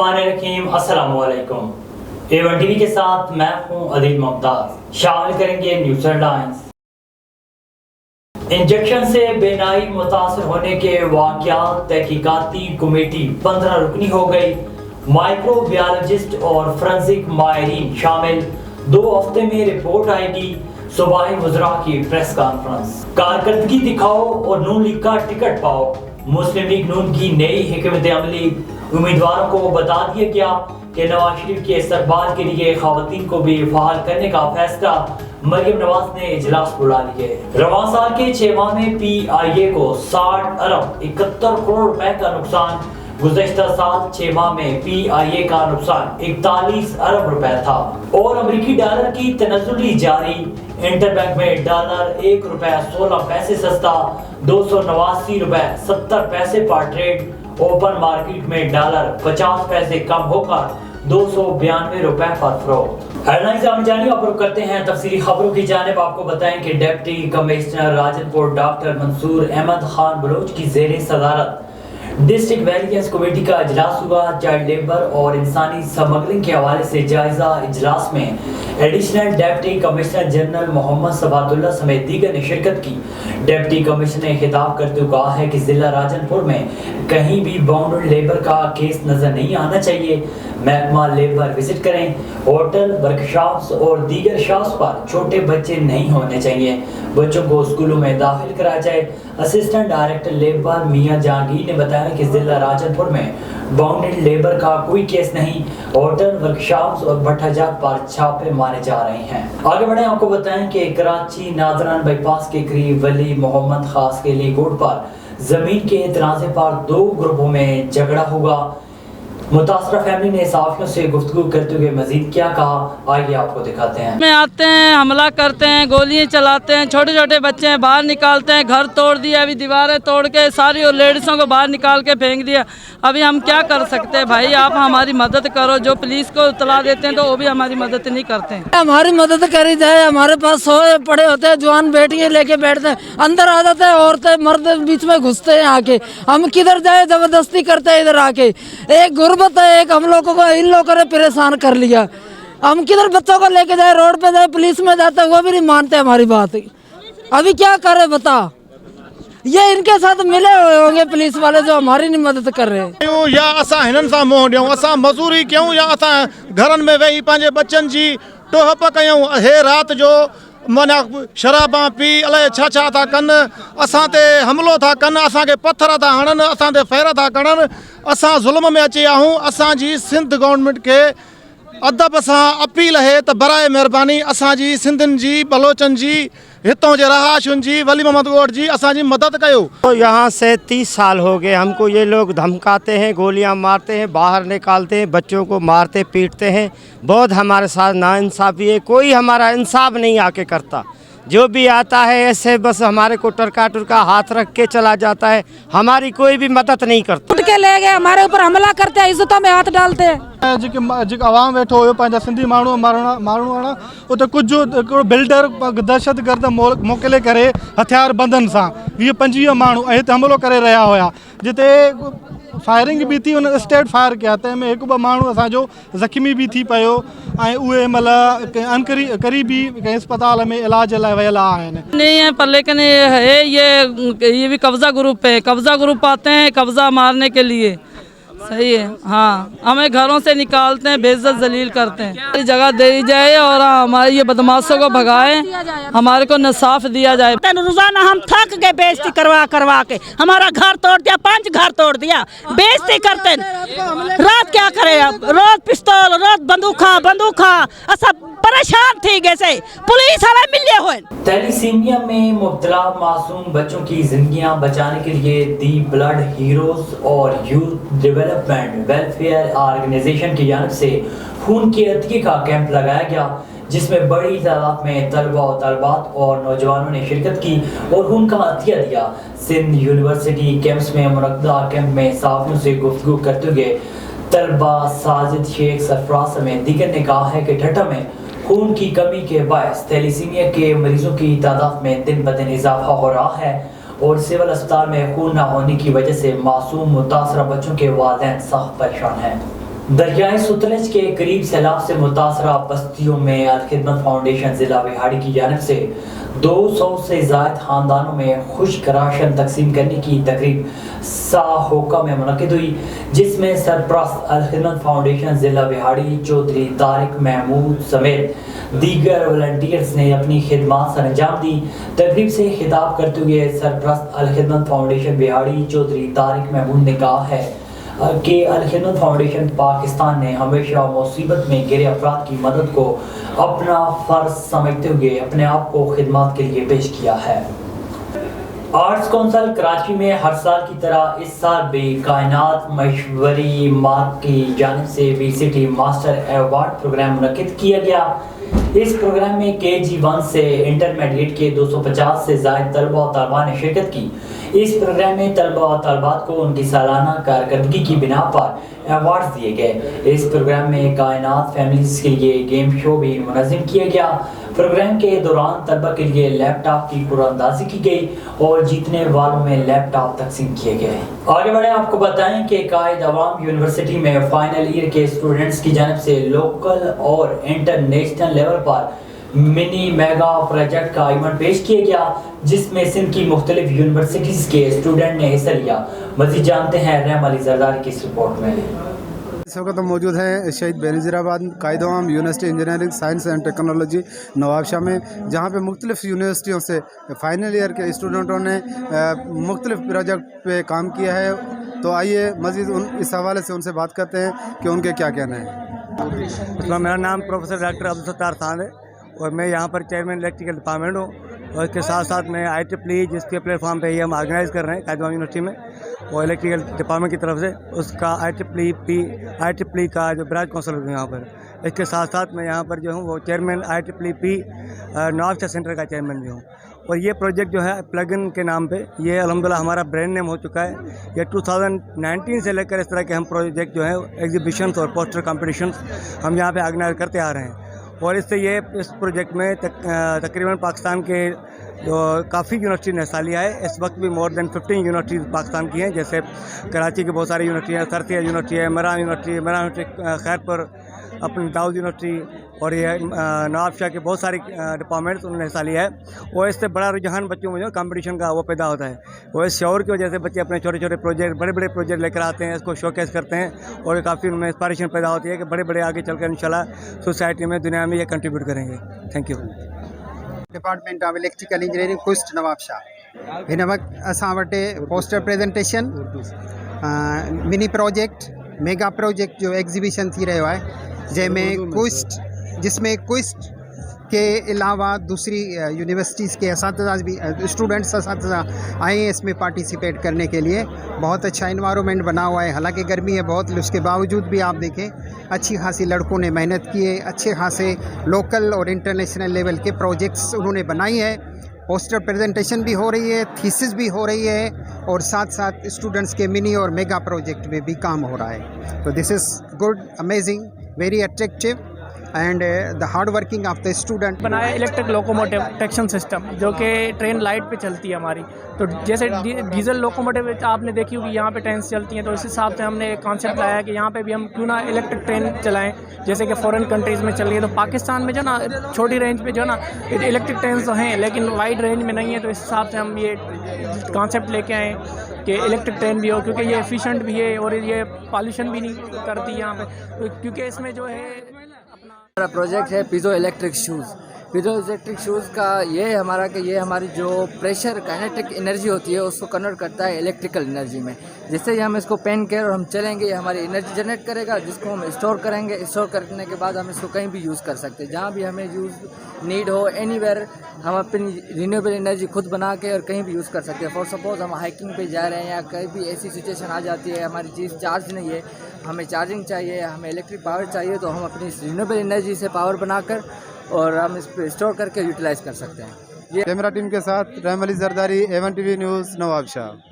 बिस्मिल्लाहिर्रहमानिर्रहीम। अस्सलाम वालेकुम। A1 टीवी के साथ मैं हूं अदील मुमताज। शामिल करेंगे न्यूज़ हेडलाइंस। इंजेक्शन से बेनाई मुतासर होने के वाक़यात तहकीकाती कमेटी 15 रुकनी हो गई। माइक्रोबायोलॉजिस्ट और फोरेंसिक माहिरीन शामिल। 2 हफ्ते में रिपोर्ट आएगी। सूबाई वज़रा की प्रेस कॉन्फ्रेंस। कारकर्दगी दिखाओ और नून लीग का टिकट पाओ। मुस्लिम लीग नून की नई हिकमत अमली। उम्मीदवारों को बता दिया गया कि नवाज शरीफ के इस्तकबाल के लिए खवातीन को भी फहाल करने का फैसला। मरियम नवाज ने इजलास बुला लिए। रवां साल के 6 माह में PIA को 60 अरब 71 करोड़ रुपए का नुकसान। गुज़श्ता साल 6 माह में PIA का नुकसान 41 अरब रुपए था। और अमेरिकी डॉलर की तनज़्ज़ुली जारी। इंटरबैंक में डॉलर 1 रुपए 16 पैसे सस्ता, 289 रुपए 70 पैसे पर ट्रेड। ओपन मार्केट में डॉलर 50 पैसे कम होकर 292 रुपए पर फरोख्त। हेडलाइंस हम जानिए और करते हैं तफसीली खबरों की जानिब। आपको बताएं कि deputy commissioner Rajanpur doctor Mansoor Ahmed Khan Baloch की ज़ेरे सदारत डिस्ट्रिक्ट वेलियंस कमेटी का इजलास हुआ। चाइल्ड लेबर और इंसानी स्मगलिंग के हवाले से जायजा इजलास में additional deputy commissioner general Mohammad Sibtullah समेत दीगर ने शिरकत की। डिप्टी कमिश्नर ने खिताब करते हुए कहा है कि जिला राजनपुर में कहीं भी बाउंड्री लेबर का केस नजर नहीं आना चाहिए। महकमा लेबर विजिट करें। होटल, वर्कशॉप्स और दीगर शॉप्स पर छोटे बच्चे नहीं होने चाहिए। बच्चों को स्कूलों में दाखिल कराया जाए। असिस्टेंट डायरेक्टर लेबर मियां जहांगीर ने बताया कि जिला राजनपुर में बाउंड्री लेबर का कोई केस नहीं। होटल, वर्कशॉप्स और भट्टाजात पर छापे मारे जा रहे हैं। आगे बढ़े, आपको बताएं कि कराची नादरान बाईपास के करीब वली मोहम्मद खास के लिए कोर्ट पर जमीन के तनाज़े पर 2 ग्रुपों में झगड़ा हुआ। मुतासरा फैमिली ने साफियों से गुफ्तगू करते हुए मजीद क्या कहा, आइए आपको दिखाते हैं। में आते हैं, हमला करते हैं, गोलियां चलाते हैं, छोटे छोटे बच्चे हैं बाहर निकालते हैं, घर तोड़ दिया, अभी दीवारें तोड़ के सारी और लेडीज़ों को बाहर निकाल के फेंक दिया। अभी हम क्या कर सकते हैं भाई, आप हमारी मदद करो। जो पुलिस को इतला देते हैं तो वो भी हमारी मदद नहीं करते हैं। हमारी मदद करी जाए। हमारे पास सोए पड़े होते हैं, जवान बेटियां लेके बैठते हैं, अंदर आ जाते हैं, औरतें मर्द बीच में घुसते हैं आके। हम किधर जाए, जबरदस्ती करते हैं इधर आके। एक गुर्बत है, एक हम लोगों को इन लोगों ने परेशान कर लिया। हम किधर बच्चों को लेके जाए, रोड पे जाए, पुलिस में जाते हैं, वो भी नहीं मानते हमारी बात। अभी क्या करे बता। ये इनके साथ मिले हुए होंगे पुलिस वाले जो हमारी नहीं मदद कर रहे। या असां हिननि सां मोह ॾियूं, असां मज़दूरी कयूं, या असां घरनि में वेही पंहिंजे बच्चनि जी टोहप कयूं। हे राति जो माना शराबां पी अलाए छा छा था कनि, असां ते हमिलो था कनि, असांखे पथर था हणनि, असां ते फेर था कढनि। असां ज़ुल्म में अची विया आहियूं। असांजी सिंध गवर्नमेंट खे अदब सां अपील है त बराए महिरबानी असांजी सिंधियुनि जी, बलोचनि जी, हितों जे रहाशुनि जी, वली मोहम्मद ॻोठ जी असांजी मदद कयो। तो यहाँ से 30 साल हो गए हमको। ये लोग धमकाते हैं, गोलियां मारते हैं, बाहर निकालते हैं, बच्चों को मारते पीटते हैं। बहुत हमारे साथ नाइंसाफ़ी है, कोई हमारा इंसाफ नहीं आके करता। जो भी आता है ऐसे बस हमारे को टरका टुरका हाथ रख के चला जाता है, हमारी कोई भी मदद नहीं करता। उठ के ले गए, हमारे ऊपर हमला करते हैं, इज्जतों में हाथ डालते हैं। जेके आवाम वेठो हुयो पंहिंजा सिंधी माण्हू माण्हू उते कुझु हिकिड़ो बिल्डर दहशतगर्द मोकिले करे हथियार बंदनि सां 20-25 माण्हू ऐं हिते हमलो करे रहिया हुया। जिते फायरिंग भी थी, उन स्टेट फायर कया, तंहिंमें 1-2 माण्हू असांजो ज़ख़्मी भी थी पियो ऐं उहे मतलब करीबी कंहिं अस्पताल में इलाज लाइ वियल आहिनि। नहीं है पर लेकिन ये भी कब्जा ग्रुप है। कब्जा ग्रुप आते हैं कब्जा मारने के लिए। सही है, हाँ, हमें घरों से निकालते हैं, बेइज्जत जलील करते हैं। जगह दे जाए और हमारे ये बदमाशों को भगाए, हमारे को इंसाफ दिया जाए। रोजाना हम थक गए बेइज्जती करवा के। हमारा घर तोड़ दिया, 5 घर तोड़ दिया, बेइज्जती करते हैं। रात क्या करे, अब रोज पिस्तौल, रोज बंदूखा असा परेशान थी गए। पुलिस वाले मिले हुए। थैलीसीमिया में मुब्तला मासूम बच्चों की जिंदगियां बचाने के लिए दी ब्लड हीरोज और यूथ डेवलपमेंट वेलफेयर ऑर्गेनाइजेशन की जानिब से खून के अतिये का कैंप लगाया गया, जिसमें बड़ी तादाद में तलबा और तलबात और नौजवानों ने शिरकत की और खून का अतिया दिया। सिंध यूनिवर्सिटी कैंप्स में मुनक्किदा कैंप में साफियों से गुफ्तगू करते हुए तलबा साजिद शेख सरफराज समेत दीगर ने कहा है कि ठट्ठा में खून की कमी के बायस थैलीसीमिया के मरीजों की तादाद में दिन ब दिन इजाफा हो रहा है और सिविल अस्पताल में खून न होने की वजह से मासूम मुतासरा बच्चों के वालिदैन सख्त परेशान हैं। दरियाई सतलज के करीब सैलाब से मुतासरा बस्तियों में अलखिदमत फाउंडेशन जिला बिहाड़ी की जानिब से 200 से ज़ायद खानदानों में खुश्क राशन तकसीम करने की तकरीब साहोका में मुनक़िद हुई, जिसमें सरप्रस्त अलखिदमत फाउंडेशन जिला बिहाड़ी चौधरी तारिक महमूद समेत दीगर वॉलंटियर्स ने अपनी खिदमत सर अंजाम दी। तकरीब से खिताब करते हुए सरप्रस्त अलखिदमत फाउंडेशन बिहाड़ी चौधरी तारिक महमूद ने कहा है कि अलखिदमत फाउंडेशन पाकिस्तान ने हमेशा मुसीबत में गिरे अफराद की मदद को अपना फ़र्ज समझते हुए अपने आप को खिदमत के लिए पेश किया है। आर्ट्स कौंसिल कराची में हर साल की तरह इस साल भी कायनात मशवरी मार्ग की जानिब से VCT मास्टर अवार्ड प्रोग्राम मुनक़िद किया गया। इस प्रोग्राम में KG1 से इंटरमीडिएट के 250 से ज़ायद तलबा और तलबा ने शिरकत की। इस प्रोग्राम में तलबा और तलबात को उनकी सालाना कारकर्दगी की बिना पर अवार्ड्स दिए गए। इस प्रोग्राम में कायनात फैमिलीज के लिए गेम शो भी मुनज़्ज़म किया गया। प्रोग्राम के दौरान तलबा के लिए लैपटॉप की कुरानंदाजी की गई और जीतने वालों में लैपटॉप तकसीम किए गए। आगे बढ़े, आपको बताएं कि कायद अवाम यूनिवर्सिटी में फाइनल ईयर के स्टूडेंट्स की जानिब से लोकल और इंटरनेशनल लेवल पर मिनी मेगा प्रोजेक्ट का इवेंट पेश किया गया, जिसमें सिंध की मुख्तलिफ यूनिवर्सिटीज़ के स्टूडेंट ने हिस्सा लिया। मज़ीद जानते हैं रहम अली जरदारी की इस रिपोर्ट में। इस वक्त हम मौजूद हैं शहीद बेनज़ीराबाद कायद अवाम university engineering science and technology Nawabshah में, जहाँ पे मुख्तलिफ यूनिवर्सिटियों से फाइनल ईयर के स्टूडेंटों ने मुख्तलिफ प्रोजेक्ट पे काम किया है। तो आइए मज़ीद इस हवाले से उनसे बात करते हैं कि उनके क्या कहना है। मेरा नाम प्रोफेसर डॉक्टर अब्दुल सत्तार खान है और मैं यहाँ पर चेयरमैन इलेक्ट्रिकल डिपार्टमेंट हूँ, और इसके साथ साथ मैं IEEE जिसके प्लेटफॉर्म पे ही हम ऑर्गेनाइज़ कर रहे हैं कायद अवाम यूनिवर्सिटी में और इलेक्ट्रिकल डिपार्टमेंट की तरफ से उसका IEEE का जो ब्रांच काउंसिल हूँ यहाँ पर। इसके साथ साथ मैं यहाँ पर जो हूँ वो चेयरमैन IEEE नवाबशाह सेंटर का चेयरमैन भी हूँ। और ये प्रोजेक्ट जो है प्लगइन के नाम पे, ये अल्हम्दुलिल्लाह हमारा ब्रांड नेम हो चुका है। ये 2019 से लेकर इस तरह के हम प्रोजेक्ट जो है एग्जीबिशंस और पोस्टर कॉम्पिटिशन्स हम यहाँ पे ऑर्गेनाइज करते आ रहे हैं। और इससे ये इस प्रोजेक्ट में तकरीबन पाकिस्तान के जो काफ़ी यूनिवर्सिटी ने हिस्सा लिया है। इस वक्त भी मोर देन 15 यूनिवर्सिटीज़ पाकिस्तान की हैं, जैसे कराची की बहुत सारी यूनिवर्सिटी हैं, सरथिया यूनिवर्सिटी है, मरान यूनिवर्सिटी खैरपुर, अपनी दाऊद यूनिवर्सिटी, और ये नवाबशाह के बहुत सारी डिपार्टमेंट्स उन्होंने हिस्सा लिया है। और इससे बड़ा रुझान बच्चों में जो कंपटीशन का वो पैदा होता है। वो इस शौर की वजह से बच्चे अपने छोटे छोटे प्रोजेक्ट, बड़े बड़े प्रोजेक्ट लेकर आते हैं, इसको शोकेस करते हैं और काफ़ी उनमें इंस्पायरेशन पैदा होती है कि बड़े बड़े आगे चलकर इंशाल्लाह सोसाइटी में, दुनिया में ये कंट्रीब्यूट करेंगे। Thank you. Department of electrical engineering QUEST Nawabshah हिन वक्त असां वटि poster presentation mini project mega project जो एग्जीबिशन थी रहियो आहे, जंहिंमें कुस्ट जिसमें क्विस्ट के अलावा दूसरी यूनिवर्सिटीज़ के असातिज़ा भी स्टूडेंट्स असातिज़ा आए हैं इसमें पार्टिसिपेट करने के लिए। बहुत अच्छा इन्वायरमेंट बना हुआ है, हालांकि गर्मी है बहुत, उसके बावजूद भी आप देखें अच्छी खासी लड़कों ने मेहनत की है, अच्छे खासे लोकल और इंटरनेशनल लेवल के प्रोजेक्ट्स उन्होंने बनाई है। पोस्टर प्रेजेंटेशन भी हो रही है, थीसिस भी हो रही है, और साथ साथ स्टूडेंट्स के मिनी और मेगा प्रोजेक्ट में भी काम हो रहा है। तो this is good, amazing, very attractive and the hard working of the student. बनाया इलेक्ट्रिक लोकोमोटिव ट्रैक्शन सिस्टम, जो कि ट्रेन लाइट पे चलती है हमारी। तो जैसे डीजल लोकोमोटिव आपने देखी होगी यहाँ पे ट्रेन चलती हैं, तो इस हिसाब से हमने एक कॉन्सेप्ट लाया कि यहाँ पे भी हम क्यों ना इलेक्ट्रिक ट्रेन चलाएं, जैसे कि फॉरेन कंट्रीज़ में चल रही है। तो पाकिस्तान में जो ना छोटी रेंज पे जो ना इलेक्ट्रिक ट्रेन तो हैं, लेकिन वाइड रेंज में नहीं है। तो इस हिसाब से हम ये कॉन्सेप्ट लेके आए कि इलेक्ट्रिक ट्रेन भी हो, क्योंकि ये एफिशिएंट भी है और ये पॉल्यूशन भी नहीं करती यहाँ पे, क्योंकि इसमें जो है हमारा प्रोजेक्ट है piezo electric shoes. Piezo electric shoes का ये है हमारा कि ये हमारी जो प्रेशर काइनेटिक एनर्जी होती है उसको कन्वर्ट करता है इलेक्ट्रिकल एनर्जी में। जिससे ही हम इसको पहन कर और हम चलेंगे, ये हमारी एनर्जी जनरेट करेगा, जिसको हम स्टोर करेंगे। स्टोर करने के बाद हम इसको कहीं भी यूज़ कर सकते हैं, जहाँ भी हमें यूज़ नीड हो, एनीवेयर हम अपनी रिन्यूएबल एनर्जी खुद बना के और कहीं भी यूज़ कर सकते हैं। फॉर सपोज हम हाइकिंग पे जा रहे हैं या कहीं भी ऐसी सिचुएशन आ जाती है, हमारी चीज़ चार्ज नहीं है, हमें चार्जिंग चाहिए, हमें इलेक्ट्रिक पावर चाहिए, तो हम अपनी रिन्यूएबल एनर्जी से पावर बनाकर और हम इस पर स्टोर करके यूटिलाइज़ कर सकते हैं। कैमरा टीम के साथ रहम Ali Zardari, A1 TV news Nawabshah.